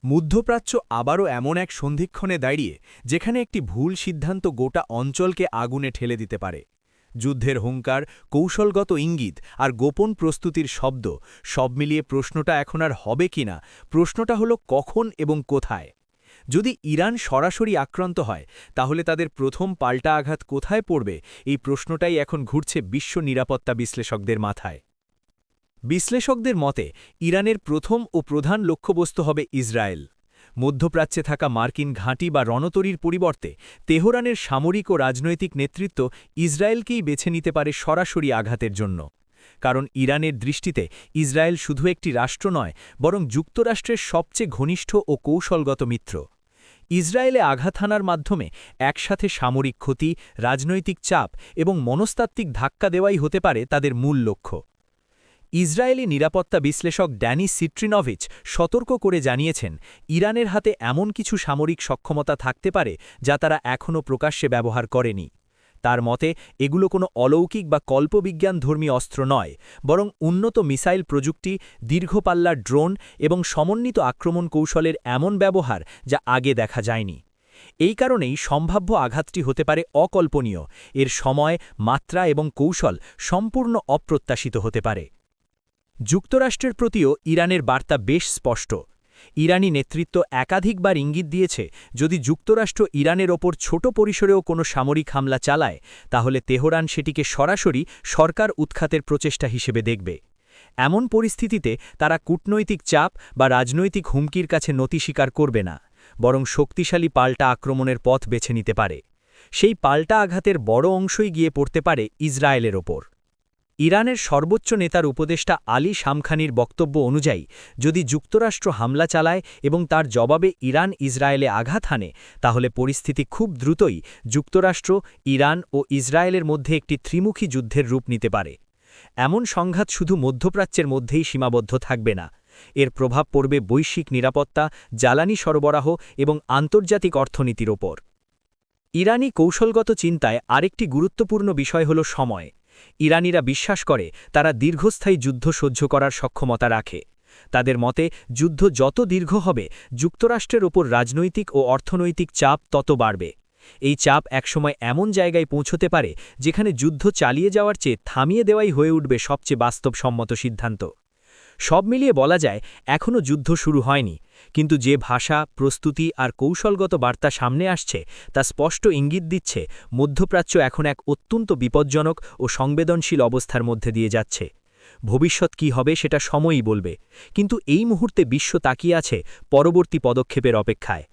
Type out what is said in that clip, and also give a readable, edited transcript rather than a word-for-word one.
মধ্যপ্রাচ্য আবারও এমন এক সন্ধিক্ষণে দাঁড়িয়ে যেখানে একটি ভুল সিদ্ধান্ত গোটা অঞ্চলকে আগুনে ঠেলে দিতে পারে। যুদ্ধের হুঙ্কার, কৌশলগত ইঙ্গিত আর গোপন প্রস্তুতির শব্দ সব মিলিয়ে প্রশ্নটা এখন আর হবে কিনা, প্রশ্নটা হলো কখন এবং কোথায়। যদি ইরান সরাসরি আক্রান্ত হয় তাহলে তাদের প্রথম পাল্টা আঘাত কোথায় পড়বে, এই প্রশ্নটাই এখন ঘুরছে বিশ্ব নিরাপত্তা বিশ্লেষকদের মাথায়। বিশ্লেষকদের মতে ইরানের প্রথম ও প্রধান লক্ষ্যবস্তু হবে ইসরায়েল। মধ্যপ্রাচ্যে থাকা মার্কিন ঘাঁটি বা রণতরীর পরিবর্তে তেহরানের সামরিক ও রাজনৈতিক নেতৃত্ব ইসরায়েলকেই বেছে নিতে পারে সরাসরি আঘাতের জন্য। কারণ ইরানের দৃষ্টিতে ইসরায়েল শুধু একটি রাষ্ট্র নয়, বরং যুক্তরাষ্ট্রের সবচেয়ে ঘনিষ্ঠ ও কৌশলগত মিত্র। ইসরায়েলে আঘাত হানার মাধ্যমে একসাথে সামরিক ক্ষতি, রাজনৈতিক চাপ এবং মনস্তাত্ত্বিক ধাক্কা দেওয়াই হতে পারে তাদের মূল লক্ষ্য। ইসরায়েলি নিরাপত্তা বিশ্লেষক ড্যানি সিট্রিনভিচ সতর্ক করে জানিয়েছেন, ইরানের হাতে এমন কিছু সামরিক সক্ষমতা থাকতে পারে যা তারা এখনও প্রকাশ্যে ব্যবহার করেনি। তার মতে এগুলো কোনো অলৌকিক বা কল্পবিজ্ঞানধর্মী অস্ত্র নয়, বরং উন্নত মিসাইল প্রযুক্তি, দীর্ঘপাল্লার ড্রোন এবং সমন্বিত আক্রমণ কৌশলের এমন ব্যবহার যা আগে দেখা যায়নি। এই কারণেই সম্ভাব্য আঘাতটি হতে পারে অকল্পনীয়, এর সময়, মাত্রা এবং কৌশল সম্পূর্ণ অপ্রত্যাশিত হতে পারে। যুক্তরাষ্ট্রের প্রতিও ইরানের বার্তা বেশ স্পষ্ট। ইরানি নেতৃত্ব একাধিকবার ইঙ্গিত দিয়েছে, যদি যুক্তরাষ্ট্র ইরানের ওপর ছোট পরিসরেও কোনো সামরিক হামলা চালায় তাহলে তেহরান সেটিকে সরাসরি সরকার উৎখাতের প্রচেষ্টা হিসেবে দেখবে। এমন পরিস্থিতিতে তারা কূটনৈতিক চাপ বা রাজনৈতিক হুমকির কাছে নতি স্বীকার করবে না, বরং শক্তিশালী পাল্টা আক্রমণের পথ বেছে নিতে পারে। সেই পাল্টা আঘাতের বড় অংশই গিয়ে পড়তে পারে ইসরায়েলের ওপর। ইরানের সর্বোচ্চ নেতার উপদেষ্টা আলী শামখানির বক্তব্য অনুযায়ী, যদি যুক্তরাষ্ট্র হামলা চালায় এবং তার জবাবে ইরান ইসরায়েলে আঘাত হানে, তাহলে পরিস্থিতি খুব দ্রুতই যুক্তরাষ্ট্র, ইরান ও ইসরায়েলের মধ্যে একটি ত্রিমুখী যুদ্ধের রূপ নিতে পারে। এমন সংঘাত শুধু মধ্যপ্রাচ্যের মধ্যেই সীমাবদ্ধ থাকবে না, এর প্রভাব পড়বে বৈশ্বিক নিরাপত্তা, জ্বালানি সরবরাহ এবং আন্তর্জাতিক অর্থনীতির ওপর। ইরানি কৌশলগত চিন্তায় আরেকটি গুরুত্বপূর্ণ বিষয় হল সময়। ইরানিরা বিশ্বাস করে তারা দীর্ঘস্থায়ী যুদ্ধ সহ্য করার সক্ষমতা রাখে। তাদের মতে যুদ্ধ যত দীর্ঘ হবে, যুক্তরাষ্ট্রের ওপর রাজনৈতিক ও অর্থনৈতিক চাপ তত বাড়বে। এই চাপ একসময় এমন জায়গায় পৌঁছতে পারে যেখানে যুদ্ধ চালিয়ে যাওয়ার চেয়ে থামিয়ে দেওয়াই হয়ে উঠবে সবচেয়ে বাস্তবসম্মত সিদ্ধান্ত। সব মিলিয়ে বলা যায়, এখনও যুদ্ধ শুরু হয়নি, কিন্তু যে ভাষা, প্রস্তুতি আর কৌশলগত বার্তা সামনে আসছে তা স্পষ্ট ইঙ্গিত দিচ্ছে মধ্যপ্রাচ্য এখন এক অত্যন্ত বিপজ্জনক ও সংবেদনশীল অবস্থার মধ্যে দিয়ে যাচ্ছে। ভবিষ্যৎ কী হবে সেটা সময়ই বলবে, কিন্তু এই মুহূর্তে বিশ্ব তাকিয়ে আছে পরবর্তী পদক্ষেপের অপেক্ষায়।